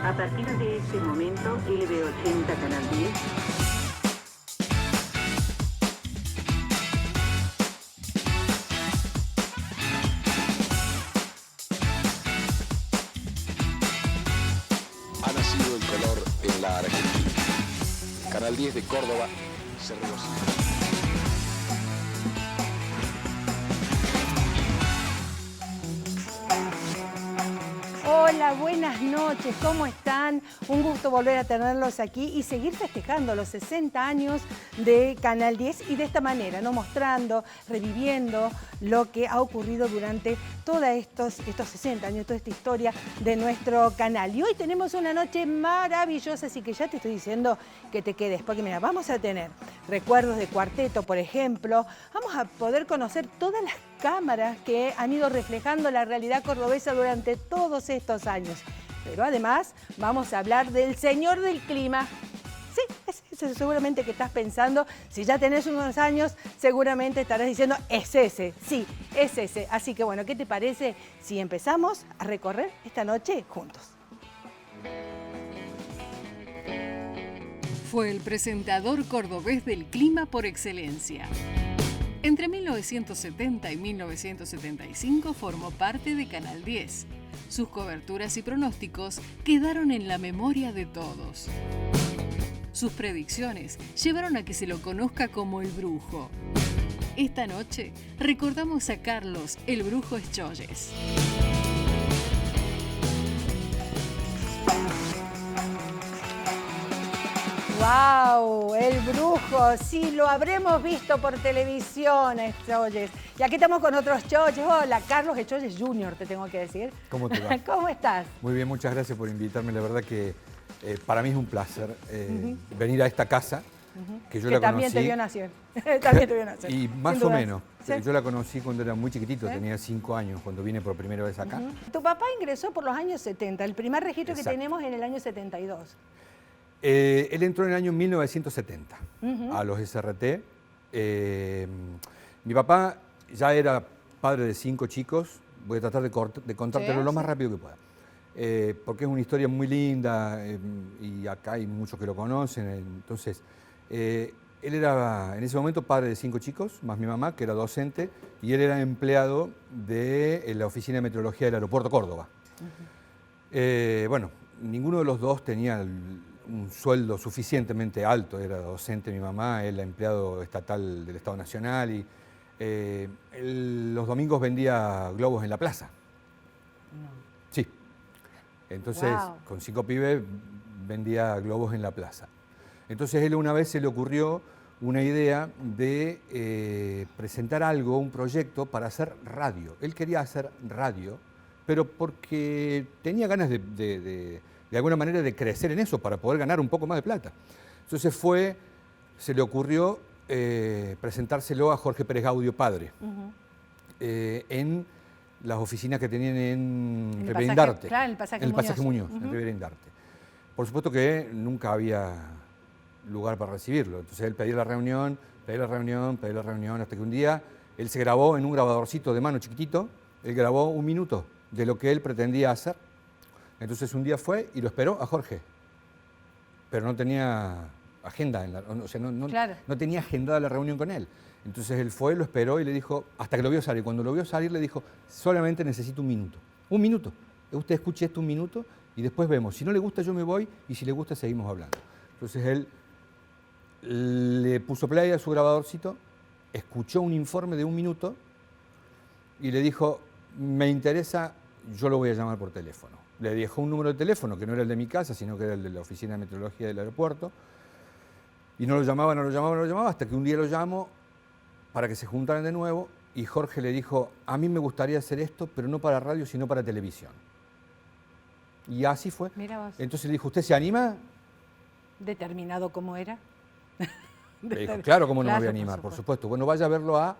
A partir de este momento, LB80 Canal 10. Ha nacido el color en la Argentina. Canal 10 de Córdoba se regocija. Hola, buenas noches, ¿cómo están? Un gusto volver a tenerlos aquí y seguir festejando los 60 años de Canal 10 y de esta manera, ¿no? Mostrando, reviviendo lo que ha ocurrido durante todos estos 60 años, toda esta historia de nuestro canal. Y hoy tenemos una noche maravillosa, así que ya te estoy diciendo que te quedes, porque mira, vamos a tener recuerdos de cuarteto, por ejemplo, vamos a poder conocer todas las cámaras que han ido reflejando la realidad cordobesa durante todos estos años. Pero además vamos a hablar del señor del clima. Sí, ese seguramente que estás pensando. Si ya tenés unos años, seguramente estarás diciendo, es ese. Sí, es ese. Así que bueno, ¿qué te parece si empezamos a recorrer esta noche juntos? Fue el presentador cordobés del clima por excelencia. Entre 1970 y 1975 formó parte de Canal 10. Sus coberturas y pronósticos quedaron en la memoria de todos. Sus predicciones llevaron a que se lo conozca como el Brujo. Esta noche recordamos a Carlos, el Brujo Escholles. ¡Wow! El Brujo, sí, lo habremos visto por televisión, Escholles. Y aquí estamos con otros Escholles. Hola, Carlos Escholles Jr., te tengo que decir. ¿Cómo te va? ¿Cómo estás? Muy bien, muchas gracias por invitarme. La verdad que para mí es un placer venir a esta casa, que yo la conocí. También te vio nacer. También te vio nacer. Y más o menos. ¿Sí? Yo la conocí cuando era muy chiquitito, tenía 5 años, cuando vine por primera vez acá. Tu papá ingresó por los años 70, el primer registro Exacto. que tenemos en el año 72. Él entró en el año 1970 a los SRT. Mi papá ya era padre de 5 chicos. Voy a tratar de contártelo lo más rápido que pueda. Porque es una historia muy linda y acá hay muchos que lo conocen. Entonces, él era en ese momento padre de 5 chicos, más mi mamá, que era docente, y él era empleado de la Oficina de Meteorología del Aeropuerto Córdoba. Bueno, ninguno de los dos tenía un sueldo suficientemente alto. Era docente mi mamá, él empleado estatal del Estado Nacional, y los domingos vendía globos en la plaza. No. Sí. Entonces, con 5 pibes vendía globos en la plaza. Entonces, él una vez se le ocurrió una idea de presentar algo, un proyecto para hacer radio. Él quería hacer radio, pero porque tenía ganas de alguna manera de crecer en eso para poder ganar un poco más de plata. Entonces se le ocurrió presentárselo a Jorge Pérez Gaudio padre en las oficinas que tenían en Rivera Indarte. Claro, el pasaje Muñoz. En Rivera Indarte. Por supuesto que nunca había lugar para recibirlo. Entonces él pedía la reunión, hasta que un día él se grabó en un grabadorcito de mano chiquitito, él grabó 1 minuto de lo que él pretendía hacer. Entonces un día fue y lo esperó a Jorge, pero no tenía agenda, no tenía agendada la reunión con él. Entonces él fue, lo esperó y le dijo, hasta que lo vio salir. Cuando lo vio salir le dijo, solamente necesito 1 minuto. 1 minuto. Usted escuche esto 1 minuto y después vemos. Si no le gusta yo me voy y si le gusta seguimos hablando. Entonces él le puso play a su grabadorcito, escuchó un informe de 1 minuto y le dijo, me interesa, yo lo voy a llamar por teléfono. Le dejó un número de teléfono que no era el de mi casa, sino que era el de la Oficina de Meteorología del aeropuerto. Y no lo llamaba, hasta que un día lo llamó para que se juntaran de nuevo y Jorge le dijo, a mí me gustaría hacer esto, pero no para radio, sino para televisión. Y así fue. Mira vos. Entonces le dijo, ¿usted se anima? ¿Determinado cómo era? Le dijo, claro, ¿cómo no me voy a animar? Por supuesto. Bueno, vaya a verlo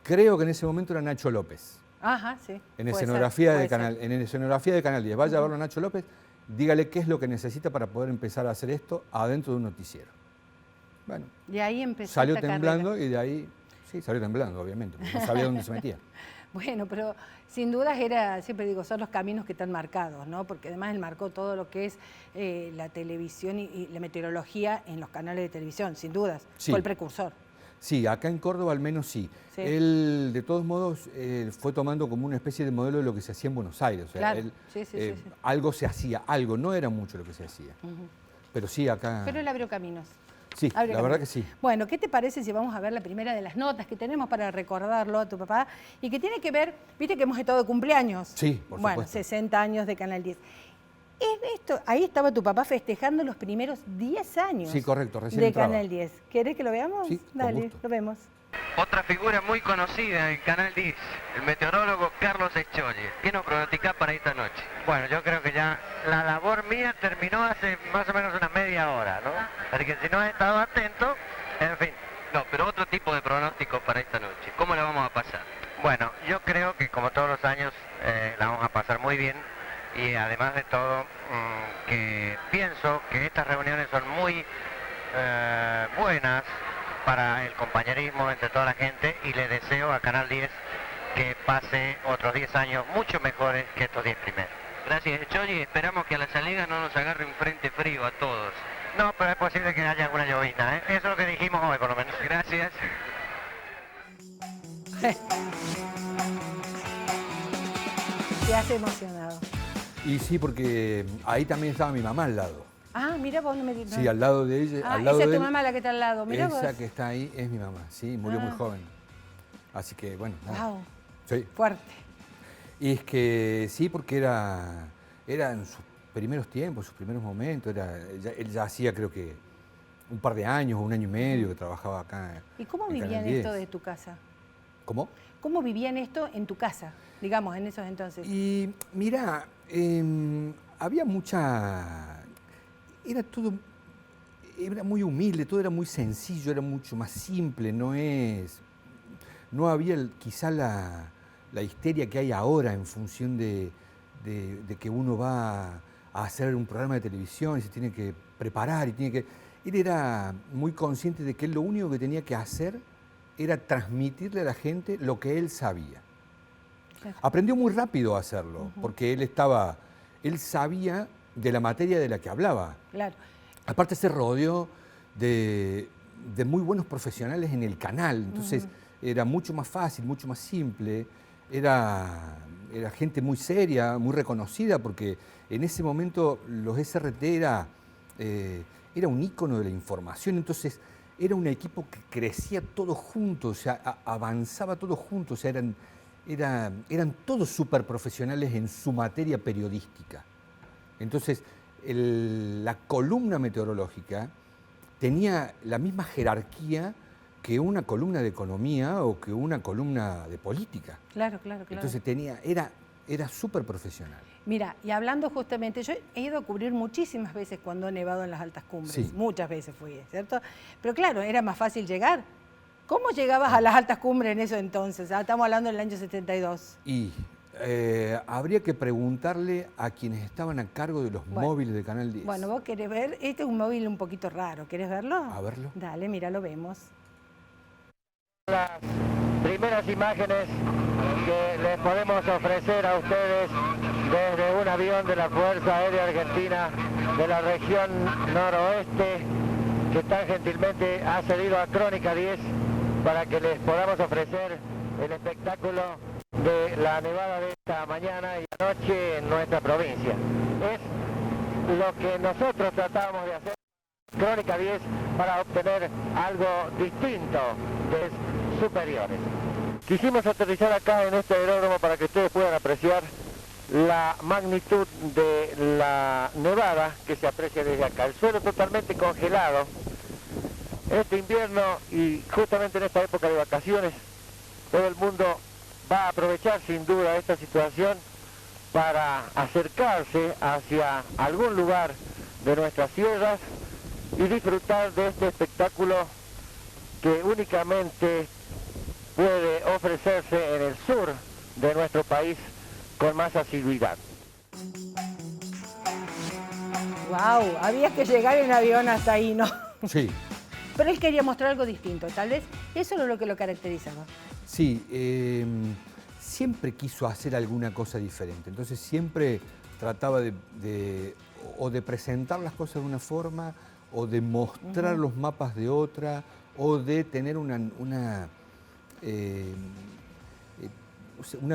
creo que en ese momento era Nacho López. Ajá, sí. En escenografía de Canal 10. Vaya a verlo a Nacho López, dígale qué es lo que necesita para poder empezar a hacer esto adentro de un noticiero. Bueno, y ahí empezó salió esta temblando carrera. y de ahí, sí, salió temblando, obviamente, porque no sabía dónde se metía. Bueno, pero sin dudas siempre digo, son los caminos que están marcados, ¿no? Porque además él marcó todo lo que es la televisión y la meteorología en los canales de televisión, sin dudas. Sí. Fue el precursor. Sí, acá en Córdoba al menos sí. Sí. Él, de todos modos, fue tomando como una especie de modelo de lo que se hacía en Buenos Aires. O sea, Claro. él, Sí. algo se hacía, algo, no era mucho lo que se hacía. Pero sí, acá... Pero él abrió caminos. Sí, Abrió la verdad caminos. que sí. Bueno, ¿qué te parece si vamos a ver la primera de las notas que tenemos para recordarlo a tu papá? Y que tiene que ver, viste que hemos estado de cumpleaños. Sí, por Bueno, supuesto. 60 años de Canal 10. Ahí estaba tu papá festejando los primeros 10 años Sí, correcto, recién de entraba. Canal 10. ¿Querés que lo veamos? Sí, con Dale, gusto. lo vemos. Otra figura muy conocida en Canal 10, el meteorólogo Carlos Eschogli. ¿Qué nos pronostica para esta noche? Bueno, yo creo que ya la labor mía terminó hace más o menos una media hora, ¿no? Así que si no he estado atento, en fin. No, pero otro tipo de pronóstico para esta noche. ¿Cómo la vamos a pasar? Bueno, yo creo que como todos los años la vamos a pasar muy bien y además de todo que pienso que estas reuniones son muy buenas para el compañerismo entre toda la gente y le deseo a Canal 10 que pase otros 10 años mucho mejores que estos 10 primeros. Gracias, Eschogli. Esperamos que a la salida no nos agarre un frente frío a todos. No, pero es posible que haya alguna llovizna, ¿eh? Eso es lo que dijimos hoy, por lo menos. Gracias. Te hace emocionado. Y sí, porque ahí también estaba mi mamá al lado. Ah, mira vos, no me Sí, al lado de ella. Ah, al lado esa es de tu él, mamá la que está al lado, mira esa vos. que está ahí es mi mamá, sí, murió muy joven. Así que, bueno, nada. Wow, Sí. fuerte. Y es que sí, porque era en sus primeros tiempos, sus primeros momentos. Él ya hacía, creo que, un par de años o un año y medio que trabajaba acá. ¿Y cómo en vivían Canal 10. esto de tu casa? ¿Cómo? ¿Cómo vivían esto en tu casa, digamos, en esos entonces? Y mira, había mucha... Era muy humilde, todo era muy sencillo, era mucho más simple, no había quizá la histeria que hay ahora en función de que uno va a hacer un programa de televisión y se tiene que preparar y tiene que... Él era muy consciente de que él lo único que tenía que hacer era transmitirle a la gente lo que él sabía. Claro. Aprendió muy rápido a hacerlo, porque él sabía de la materia de la que hablaba. Claro. Aparte se rodeó de muy buenos profesionales en el canal, entonces era mucho más fácil, mucho más simple, era gente muy seria, muy reconocida, porque en ese momento los SRT era un ícono de la información, entonces era un equipo que crecía todos juntos, o sea, avanzaba todos juntos, o sea, eran todos súper profesionales en su materia periodística. Entonces, la columna meteorológica tenía la misma jerarquía que una columna de economía o que una columna de política. Claro. Entonces era súper profesional. Mira, y hablando justamente, yo he ido a cubrir muchísimas veces cuando ha nevado en las altas cumbres, Sí. muchas veces fui, ¿cierto? Pero claro, era más fácil llegar. ¿Cómo llegabas a las altas cumbres en eso entonces? Estamos hablando del año 72. Y habría que preguntarle a quienes estaban a cargo de los móviles de Canal 10. Bueno, vos querés ver, este es un móvil un poquito raro, ¿querés verlo? A verlo. Dale, mira, lo vemos. Las primeras imágenes que les podemos ofrecer a ustedes desde un avión de la Fuerza Aérea Argentina de la región noroeste, que tan gentilmente ha cedido a Crónica 10 para que les podamos ofrecer el espectáculo de la nevada de esta mañana y anoche en nuestra provincia. Es lo que nosotros tratamos de hacer, Crónica 10, para obtener algo distinto de superiores. Quisimos aterrizar acá en este aeródromo para que ustedes puedan apreciar la magnitud de la nevada que se aprecia desde acá. El suelo totalmente congelado. Este invierno y justamente en esta época de vacaciones, todo el mundo va a aprovechar sin duda esta situación para acercarse hacia algún lugar de nuestras tierras y disfrutar de este espectáculo que únicamente puede ofrecerse en el sur de nuestro país con más asiduidad. Wow, había que llegar en avión hasta ahí, ¿no? Sí. Pero él quería mostrar algo distinto, tal vez eso era lo que lo caracterizaba. Sí, siempre quiso hacer alguna cosa diferente. Entonces siempre trataba de presentar las cosas de una forma, o de mostrar los mapas de otra, o de tener una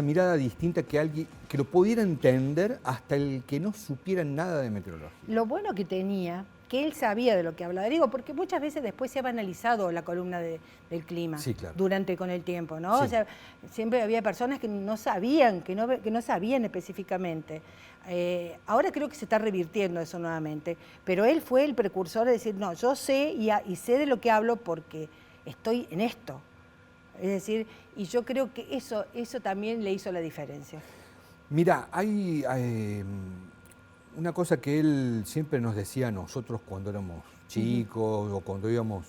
mirada distinta que alguien que lo pudiera entender hasta el que no supiera nada de meteorología. Lo bueno que tenía, que él sabía de lo que hablaba, digo, porque muchas veces después se ha analizado la columna del clima, sí, claro, con el tiempo, ¿no? Sí. O sea, siempre había personas que no sabían, que no sabían específicamente. Ahora creo que se está revirtiendo eso nuevamente, pero él fue el precursor de decir, no, yo sé y sé de lo que hablo porque estoy en esto. Es decir, y yo creo que eso también le hizo la diferencia. Mira, hay una cosa que él siempre nos decía a nosotros cuando éramos chicos, o cuando íbamos,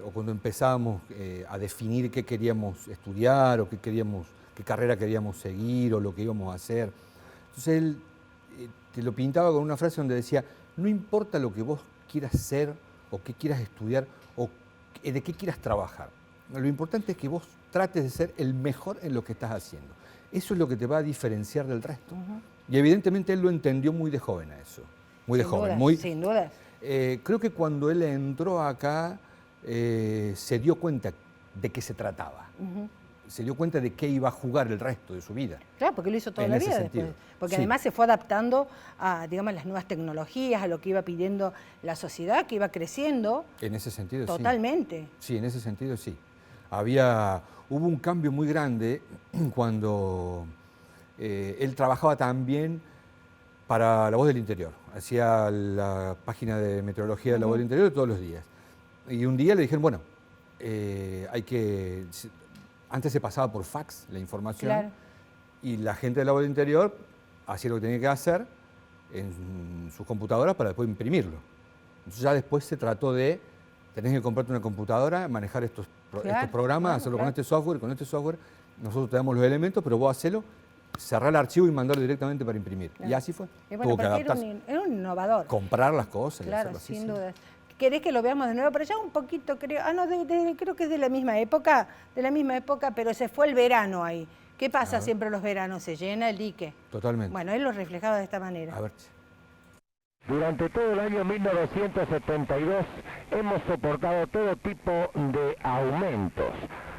o cuando empezábamos a definir qué queríamos estudiar, o qué carrera queríamos seguir, o lo que íbamos a hacer. Entonces él te lo pintaba con una frase donde decía, no importa lo que vos quieras ser, o qué quieras estudiar, o de qué quieras trabajar. Lo importante es que vos trates de ser el mejor en lo que estás haciendo. Eso es lo que te va a diferenciar del resto. Y evidentemente él lo entendió muy de joven a eso. Muy de joven. Sin duda. Creo que cuando él entró acá se dio cuenta de qué se trataba. Se dio cuenta de qué iba a jugar el resto de su vida. Claro, porque lo hizo toda la vida después. Porque además se fue adaptando a, digamos, las nuevas tecnologías, a lo que iba pidiendo la sociedad, que iba creciendo. En ese sentido, totalmente. Sí, en ese sentido, sí. Hubo un cambio muy grande cuando él trabajaba también para La Voz del Interior. Hacía la página de meteorología de La Voz del Interior todos los días. Y un día le dijeron, bueno, antes se pasaba por fax la información, claro, y la gente de La Voz del Interior hacía lo que tenía que hacer en sus computadoras para después imprimirlo. Entonces ya después se trató de, tenés que comprarte una computadora, manejar estos programas, hacerlo con este software, nosotros te damos los elementos, pero vos hacelo, cerrar el archivo y mandarlo directamente para imprimir. Claro. Y así fue. Bueno, tuvo que adaptarse. Era un innovador. Comprar las cosas. Claro, y así, sin duda. ¿Querés que lo veamos de nuevo? Pero ya un poquito, creo. Creo que es de la misma época, pero se fue el verano ahí. ¿Qué pasa siempre los veranos? Se llena el dique. Totalmente. Bueno, él lo reflejaba de esta manera. A ver. Durante todo el año 1972 hemos soportado todo tipo de aumentos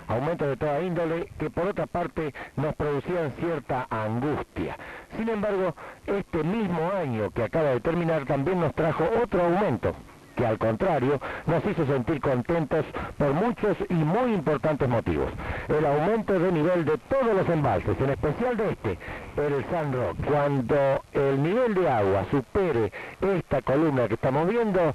de toda índole que por otra parte nos producían cierta angustia. Sin embargo, este mismo año que acaba de terminar también nos trajo otro aumento, que al contrario nos hizo sentir contentos por muchos y muy importantes motivos. El aumento de nivel de todos los embalses, en especial de el San Roque. Cuando el nivel de agua supere esta columna que estamos viendo,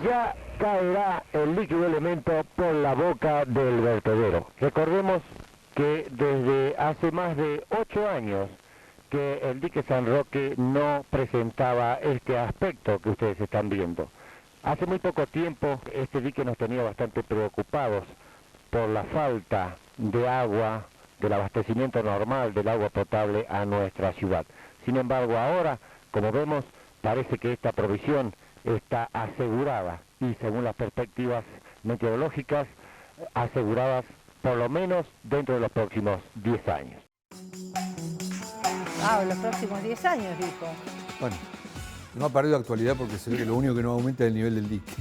ya caerá el líquido elemento por la boca del vertedero. Recordemos que desde hace más de 8 años que el dique San Roque no presentaba este aspecto que ustedes están viendo. Hace muy poco tiempo este dique nos tenía bastante preocupados por la falta de agua, del abastecimiento normal del agua potable a nuestra ciudad. Sin embargo, ahora, como vemos, parece que esta provisión está asegurada y según las perspectivas meteorológicas, aseguradas por lo menos dentro de los próximos 10 años. Los próximos 10 años, dijo. Bueno. No ha perdido actualidad porque se ve que lo único que no aumenta es el nivel del dique.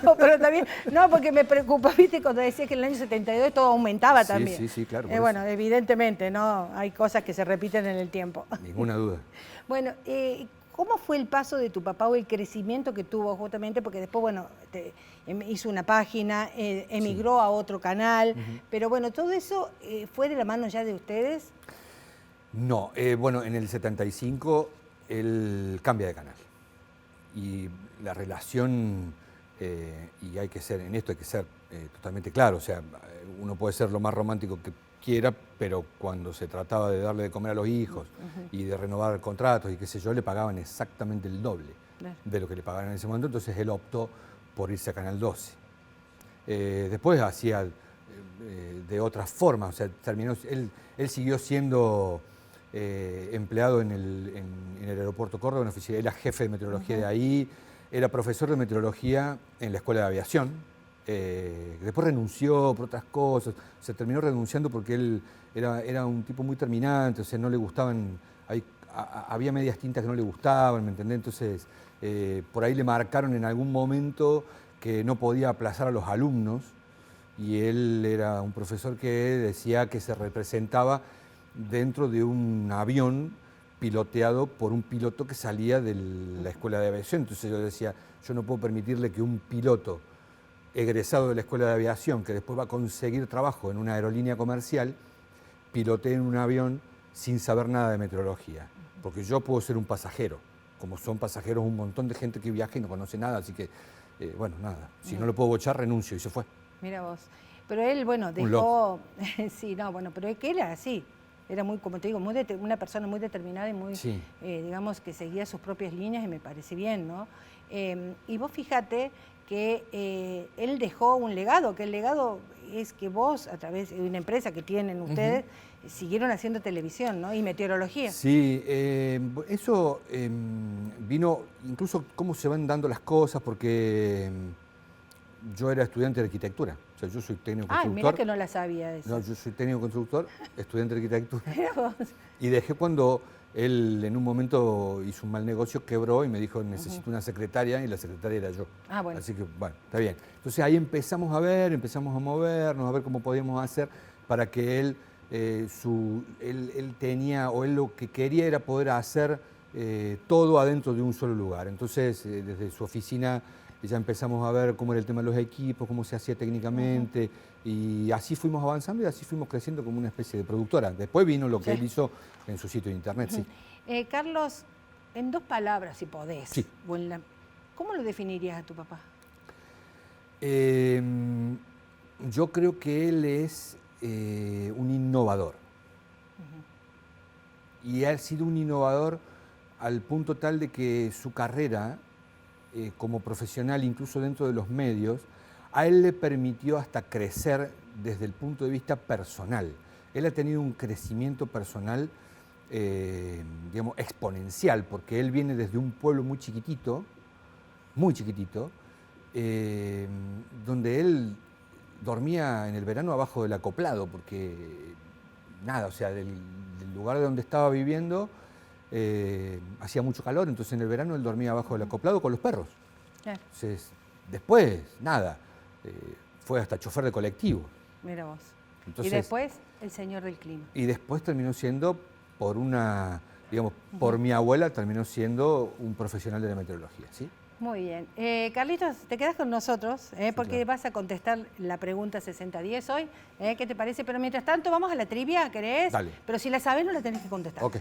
No, pero también, no, porque me preocupa, viste, cuando decía que en el año 72 todo aumentaba también. Sí, claro. Bueno, evidentemente, ¿no? Hay cosas que se repiten en el tiempo. Ninguna duda. Bueno, ¿cómo fue el paso de tu papá o el crecimiento que tuvo justamente? Porque después, bueno, hizo una página, emigró a otro canal, pero bueno, ¿todo eso fue de la mano ya de ustedes? No, bueno, en el 75 él cambia de canal. Y la relación, y en esto hay que ser totalmente claro, o sea, uno puede ser lo más romántico que quiera, pero cuando se trataba de darle de comer a los hijos y de renovar contratos y qué sé yo, le pagaban exactamente el doble de lo que le pagaban en ese momento, entonces él optó por irse a Canal 12. Después hacía de otras formas, o sea, él siguió siendo empleado en el aeropuerto Córdoba, en oficina, era jefe de meteorología de ahí, era profesor de meteorología en la Escuela de Aviación, Después renunció por otras cosas, se terminó renunciando porque él era un tipo muy terminante, o sea, no le gustaban, había medias tintas que no le gustaban, ¿me entendés? Entonces, por ahí le marcaron en algún momento que no podía aplazar a los alumnos, y él era un profesor que decía que se representaba dentro de un avión piloteado por un piloto que salía de la escuela de aviación. Entonces yo decía, yo no puedo permitirle que un piloto egresado de la escuela de aviación, que después va a conseguir trabajo en una aerolínea comercial, pilotee en un avión sin saber nada de meteorología. Porque yo puedo ser un pasajero, como son pasajeros un montón de gente que viaja y no conoce nada, así que, bueno, nada, si no lo puedo bochar, renuncio, y se fue. Mira vos. Pero él, bueno, dejó... Sí, no, bueno, pero es que era así. Era muy, como te digo, una persona muy determinada y muy, sí, digamos, que seguía sus propias líneas y me parece bien, ¿no? Y vos fíjate que él dejó un legado, que el legado es que vos, a través de una empresa que tienen ustedes, siguieron haciendo televisión, ¿no? Y meteorología. Sí, eso vino, incluso cómo se van dando las cosas, porque yo era estudiante de arquitectura, o sea, yo soy técnico constructor. Ah, mira que no la sabía eso. No, yo soy técnico constructor, estudiante de arquitectura. Mira vos. Y dejé cuando él en un momento hizo un mal negocio, quebró y me dijo, necesito una secretaria, y la secretaria era yo. Ah, bueno. Así que, bueno, está bien. Entonces ahí empezamos a ver, empezamos a movernos, a ver cómo podíamos hacer para que él, él tenía, o él lo que quería era poder hacer todo adentro de un solo lugar. Entonces, desde su oficina ya empezamos a ver cómo era el tema de los equipos, cómo se hacía técnicamente, y así fuimos avanzando y así fuimos creciendo como una especie de productora. Después vino lo que él hizo en su sitio de internet, sí. Carlos, en 2 palabras, si podés, sí. ¿Cómo lo definirías a tu papá? Yo creo que él es un innovador. Y ha sido un innovador al punto tal de que su carrera como profesional, incluso dentro de los medios, a él le permitió hasta crecer desde el punto de vista personal. Él ha tenido un crecimiento personal, digamos, exponencial, porque él viene desde un pueblo muy chiquitito, donde él dormía en el verano abajo del acoplado, porque nada, o sea, del lugar de donde estaba viviendo hacía mucho calor, entonces en el verano él dormía abajo del acoplado con los perros. Claro. Entonces, después, nada, fue hasta chofer de colectivo. Mira vos. Entonces, y después, el señor del clima. Y después terminó siendo, por mi abuela, terminó siendo un profesional de la meteorología, ¿sí? Muy bien. Carlitos, te quedas con nosotros, porque claro, vas a contestar la pregunta 6010 hoy. ¿Qué te parece? Pero mientras tanto, vamos a la trivia, ¿querés? Dale. Pero si la sabés, no la tenés que contestar. Ok.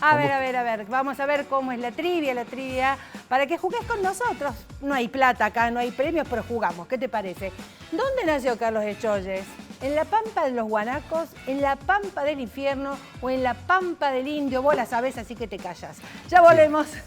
A ver. Vamos a ver cómo es la trivia, para que jugues con nosotros. No hay plata acá, no hay premios, pero jugamos. ¿Qué te parece? ¿Dónde nació Carlos Escholles? ¿En la Pampa de los Guanacos, en la Pampa del Infierno o en la Pampa del Indio? Vos la sabés, así que te callas. Ya volvemos. Sí.